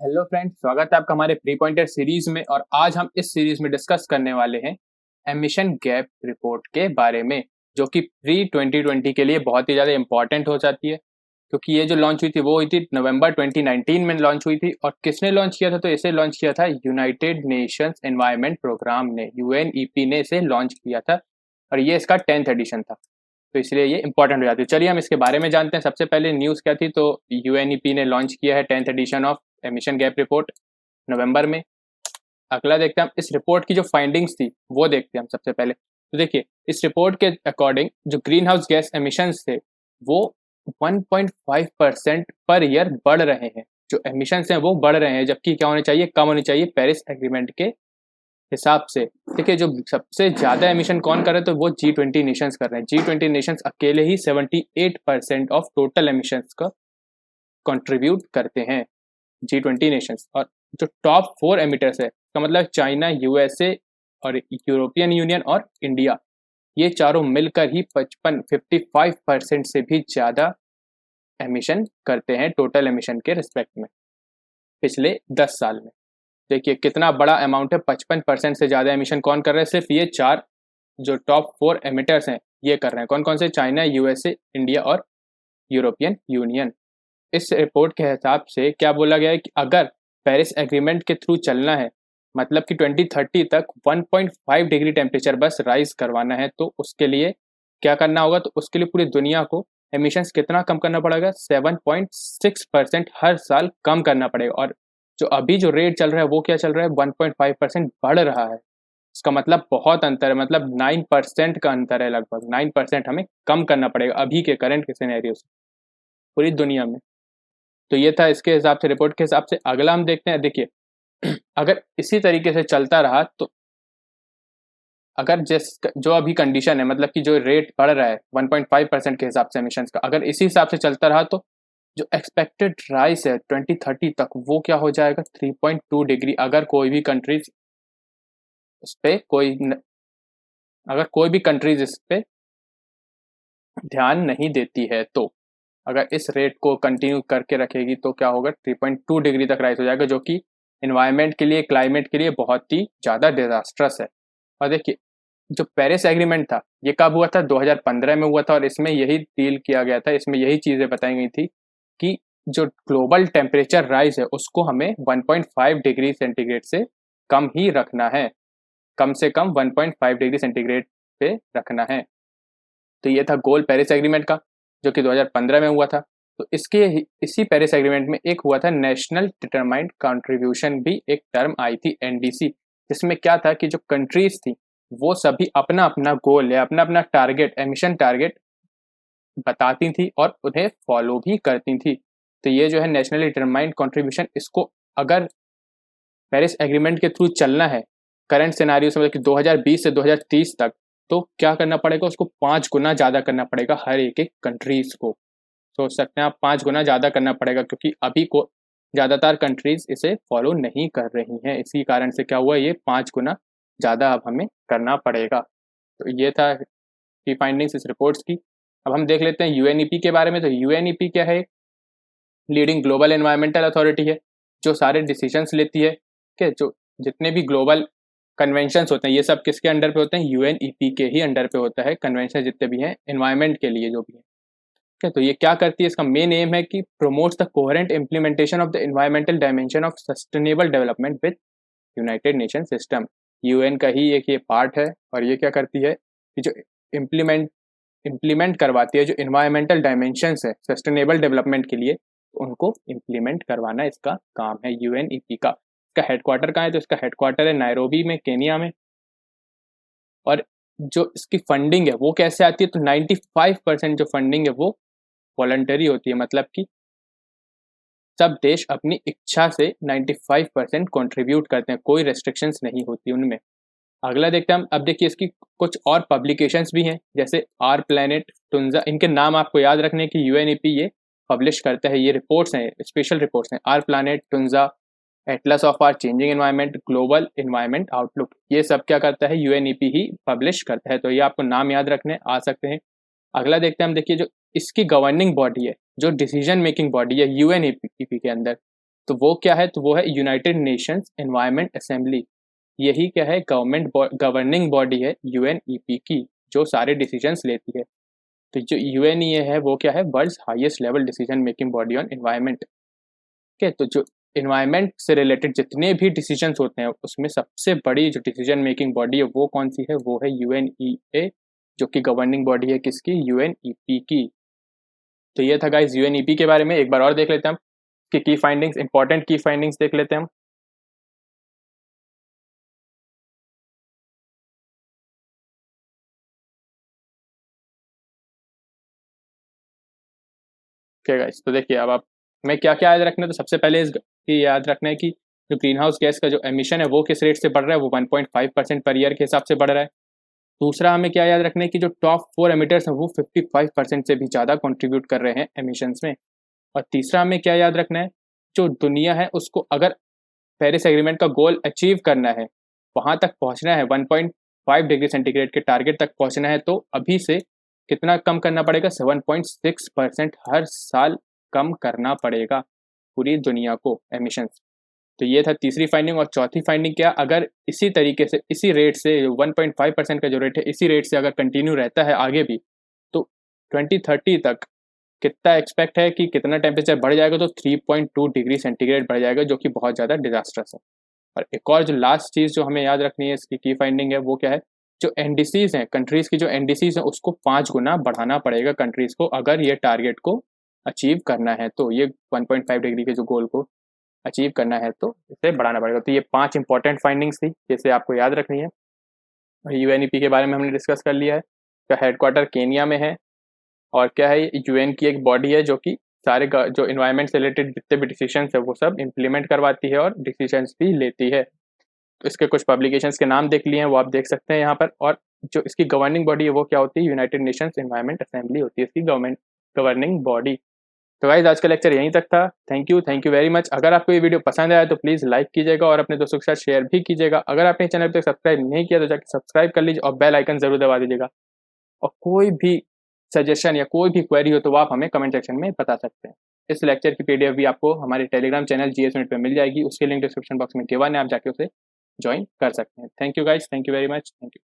Hello friends, स्वागत है आपका हमारे प्री पॉइंटर सीरीज में। और आज हम इस सीरीज में डिस्कस करने वाले हैं एमिशन गैप रिपोर्ट के बारे में, जो कि प्री 2020 के लिए बहुत ही ज़्यादा इंपॉर्टेंट हो जाती है, क्योंकि ये जो लॉन्च हुई थी वो हुई थी नवंबर 2019 में लॉन्च हुई थी। और किसने लॉन्च किया था? तो इसे लॉन्च किया था यूनाइटेड नेशंस एनवायरनमेंट प्रोग्राम ने, यूएनईपी ने इसे लॉन्च किया था। और ये इसका 10th एडिशन था, तो इसलिए ये इंपॉर्टेंट हो जाती है। चलिए हम इसके बारे में जानते हैं। सबसे पहले न्यूज़ क्या थी? तो यूएनईपी ने लॉन्च किया है 10th edition of emission gap report नवंबर में। अगला देखते हैं हम इस रिपोर्ट की जो फाइंडिंग्स थी वो देखते हैं हम सबसे पहले। तो देखिए, इस रिपोर्ट के अकॉर्डिंग जो ग्रीन हाउस गैस एमिशंस थे वो 1.5% पर ईयर बढ़ रहे हैं। जो एमिशंस हैं वो बढ़ रहे हैं, जबकि क्या होने चाहिए? कम होनी चाहिए पेरिस एग्रीमेंट के हिसाब से। देखिए, जो सबसे ज़्यादा एमिशन कौन कर रहे हैं? तो वो G20 नेशंस कर रहे हैं। G20 नेशंस अकेले ही 78% ऑफ टोटल एमिशंस का कंट्रीब्यूट करते हैं, G20 नेशंस। और जो टॉप 4 एमिटर्स है, इसका मतलब चाइना, यूएसए और यूरोपियन यूनियन और इंडिया, ये चारों मिलकर ही 55% से भी ज़्यादा एमिशन करते हैं टोटल एमिशन के रिस्पेक्ट में पिछले 10 साल में। देखिए कितना बड़ा अमाउंट है, 55% से ज़्यादा एमिशन कौन कर रहा है? सिर्फ ये 4 जो टॉप 4 एमिटर्स हैं ये कर रहे हैं। कौन कौन से? चाइना, यूएसए, इंडिया और यूरोपियन यूनियन। इस रिपोर्ट के हिसाब से क्या बोला गया है कि अगर पेरिस एग्रीमेंट के थ्रू चलना है, मतलब कि 2030 तक 1.5 डिग्री टेम्परेचर बस राइज करवाना है, तो उसके लिए क्या करना होगा? तो उसके लिए पूरी दुनिया को एमिशंस कितना कम करना पड़ेगा? 7.6% हर साल कम करना पड़ेगा। और जो अभी जो रेट चल रहा है वो क्या चल रहा है? 1.5% बढ़ रहा है। इसका मतलब बहुत अंतर है, मतलब 9% का अंतर है, लगभग 9% हमें कम करना पड़ेगा अभी के करंट के सिनेरियो से पूरी दुनिया में। तो ये था इसके हिसाब से, रिपोर्ट के हिसाब से। अगला हम देखते हैं। देखिए अगर इसी तरीके से चलता रहा तो अगर जिस जो अभी कंडीशन है, मतलब कि जो रेट बढ़ रहा है 1.5% के हिसाब से एमिशंस का, अगर इसी हिसाब से चलता रहा तो जो एक्सपेक्टेड राइस है 2030 तक वो क्या हो जाएगा? 3.2 डिग्री। अगर कोई भी कंट्रीज उस पर अगर कोई भी कंट्रीज इस पे ध्यान नहीं देती है, तो अगर इस रेट को कंटिन्यू करके रखेगी तो क्या होगा? 3.2 डिग्री तक राइज हो जाएगा, जो कि इन्वायरमेंट के लिए, क्लाइमेट के लिए बहुत ही ज़्यादा डिजास्ट्रस है। और देखिए, जो पेरिस एग्रीमेंट था ये कब हुआ था? 2015 में हुआ था। और इसमें यही डील किया गया था, इसमें यही चीज़ें बताई गई थी कि जो ग्लोबल टेम्परेचर राइज है उसको हमें 1.5 डिग्री सेंटीग्रेड से कम ही रखना है, कम से कम 1.5 डिग्री सेंटीग्रेड पे रखना है। तो ये था गोल पेरिस एग्रीमेंट का, जो कि 2015 में हुआ था। तो इसके इसी पेरिस एग्रीमेंट में एक हुआ था नेशनल डिटरमाइंड कंट्रीब्यूशन, भी एक टर्म आई थी एनडीसी, जिसमें क्या था कि जो कंट्रीज थी वो सभी अपना अपना गोल या अपना अपना टारगेट, एमिशन टारगेट बताती थी और उन्हें फॉलो भी करती थी। तो ये जो है नेशनली डिटरमाइंड कंट्रीब्यूशन, इसको अगर पेरिस एग्रीमेंट के थ्रू चलना है करंट सिनारियो से, मतलब कि 2020 से 2030 तक, तो क्या करना पड़ेगा? उसको 5 गुना ज़्यादा करना पड़ेगा हर एक एक कंट्रीज़ को। सोच सकते हैं आप, 5 गुना ज़्यादा करना पड़ेगा, क्योंकि अभी को ज़्यादातर कंट्रीज़ इसे फॉलो नहीं कर रही हैं। इसी कारण से क्या हुआ? ये 5 गुना ज़्यादा अब हमें करना पड़ेगा। तो ये था की फाइंडिंग्स इस रिपोर्ट्स की। अब हम देख लेते हैं यूएनईपी के बारे में। तो यूएनईपी क्या है? लीडिंग ग्लोबल एनवायरमेंटल अथॉरिटी है, जो सारे डिसीजंस लेती है। ठीक है, जो जितने भी ग्लोबल कन्वेंशंस होते हैं ये सब किसके अंडर पे होते हैं? यूएनईपी के ही अंडर पे होता है। कन्वेंशन जितने भी हैं एनवायरमेंट के लिए जो भी है, ठीक है। तो ये क्या करती है? इसका मेन एम है कि promotes the coherent implementation of the environmental dimension of sustainable development with United nation system. UN का ही एक ये पार्ट है। और ये क्या करती है कि जो इम्प्लीमेंट करवाती है, जो इन्वायरमेंटल डायमेंशंस है सस्टेनेबल डेवलपमेंट के लिए, उनको इम्प्लीमेंट करवाना इसका काम है यूएनईपी का। इसका हेडक्वार्टर कहाँ है? तो इसका हेडक्वार्टर है नायरोबी में, केनिया में। और जो इसकी फंडिंग है वो कैसे आती है? तो 95% जो फंडिंग है वो वॉलंटरी होती है, मतलब कि सब देश अपनी इच्छा से 95% कंट्रीब्यूट करते हैं, कोई रेस्ट्रिक्शंस नहीं होती उनमें। अगला देखते हैं हम। अब देखिए, इसकी कुछ और पब्लिकेशंस भी हैं, जैसे आर प्लैनेट, टुंजा। इनके नाम आपको याद रखने की यूएनईपी ये पब्लिश करता है। ये रिपोर्ट्स हैं, स्पेशल रिपोर्ट्स हैं। Our planet, Tunza, atlas of our changing environment, global environment outlook, ये सब क्या करता है? यूएनईपी ही पब्लिश करता है। तो ये आपको नाम याद रखने आ सकते हैं। अगला देखते हैं हम। देखिए, जो इसकी गवर्निंग बॉडी है, जो डिसीजन मेकिंग बॉडी है यूएनईपी के अंदर, तो वो क्या है, तो वो है यूनाइटेड नेशंस एनवायरनमेंट असेंबली। यही क्या है, गवर्निंग बॉडी है यूएनईपी की, जो सारे डिसीजंस लेती है। तो जो यूएनईए है वो क्या है, world's highest level decision making body on environment. ठीक है, तो जो इन्वायरमेंट से रिलेटेड जितने भी डिसीजंस होते हैं उसमें सबसे बड़ी जो डिसीजन मेकिंग बॉडी है वो कौन सी है, वो है यूएनईए, जो कि गवर्निंग बॉडी है किसकी, यूएनईपी की। तो ये था गाइस यूएनईपी के बारे में। एक बार और देख लेते हैं हम कि की फाइंडिंग्स, इंपॉर्टेंट की फाइंडिंग्स देख लेते हैं हम। ओके गाइस, तो देखिए अब आप हमें क्या क्या याद रखना है। तो सबसे पहले इसकी याद रखना है कि जो ग्रीन हाउस गैस का जो एमिशन है वो किस रेट से बढ़ रहा है, वो 1.5% पर ईयर के हिसाब से बढ़ रहा है। दूसरा हमें क्या याद रखना है कि जो टॉप 4 एमिटर्स हैं वो 55% से भी ज़्यादा कंट्रीब्यूट कर रहे हैं एमिशंस में। और तीसरा हमें क्या याद रखना है, जो दुनिया है उसको अगर पेरिस एग्रीमेंट का गोल अचीव करना है, वहाँ तक पहुँचना है, 1.5 डिग्री सेंटीग्रेड के टारगेट तक पहुँचना है, तो अभी से कितना कम करना पड़ेगा, 7.6% हर साल कम करना पड़ेगा पूरी दुनिया को एमिशंस। तो ये था तीसरी फाइंडिंग। और चौथी फाइंडिंग क्या, अगर इसी तरीके से इसी रेट से 1.5% का जो रेट है इसी रेट से अगर कंटिन्यू रहता है आगे भी, तो 2030 तक कितना एक्सपेक्ट है कि कितना टेम्परेचर बढ़ जाएगा, तो 3.2 डिग्री सेंटीग्रेड बढ़ जाएगा, जो कि बहुत ज़्यादा डिजास्टर्स है। और एक और जो लास्ट चीज़ जो हमें याद रखनी है, इसकी की फाइंडिंग है, वो क्या है, जो एनडीसीज हैं कंट्रीज़ की, जो एनडीसीज हैं उसको 5 गुना बढ़ाना पड़ेगा कंट्रीज़ को, अगर ये टारगेट को अचीव करना है। तो ये 1.5 डिग्री के जो गोल को अचीव करना है तो इसे बढ़ाना पड़ेगा। तो ये 5 इंपॉर्टेंट फाइंडिंग्स थी जिसे आपको याद रखनी है। यूएनईपी के बारे में हमने डिस्कस कर लिया है, का हेडक्वार्टर केनिया में है। और क्या है, यूएन की एक बॉडी है जो कि सारे जो इन्वायरमेंट से रिलेटेड जितने भी डिसीजन है वो सब इम्प्लीमेंट करवाती है और डिसीजन भी लेती है। तो इसके कुछ पब्लिकेशंस के नाम देख लिए हैं, वो आप देख सकते हैं यहाँ पर। और जो इसकी गवर्निंग बॉडी है वो क्या होती है, यूनाइटेड नेशंस एनवायरनमेंट असेंबली होती है इसकी गवर्निंग बॉडी। तो गाइज आज का लेक्चर यहीं तक था। Thank you very much. अगर आपको ये वीडियो पसंद आया तो प्लीज़ लाइक कीजिएगा और अपने दोस्तों के साथ शेयर भी कीजिएगा। अगर आपने चैनल पर सब्सक्राइब नहीं किया तो जाकर सब्सक्राइब कर लीजिए और बेल आइकन जरूर दबा दीजिएगा। और कोई भी सजेशन या कोई भी क्वेरी हो तो आप हमें कमेंट सेक्शन में बता सकते हैं। इस लेक्चर की पीडीएफ भी आपको हमारे टेलीग्राम चैनल जीएस मिनट पे मिल जाएगी, उसके लिंक डिस्क्रिप्शन बॉक्स में गिवन है, आप जाके उसे ज्वाइन कर सकते हैं। Thank you guys, thank you very much, thank you.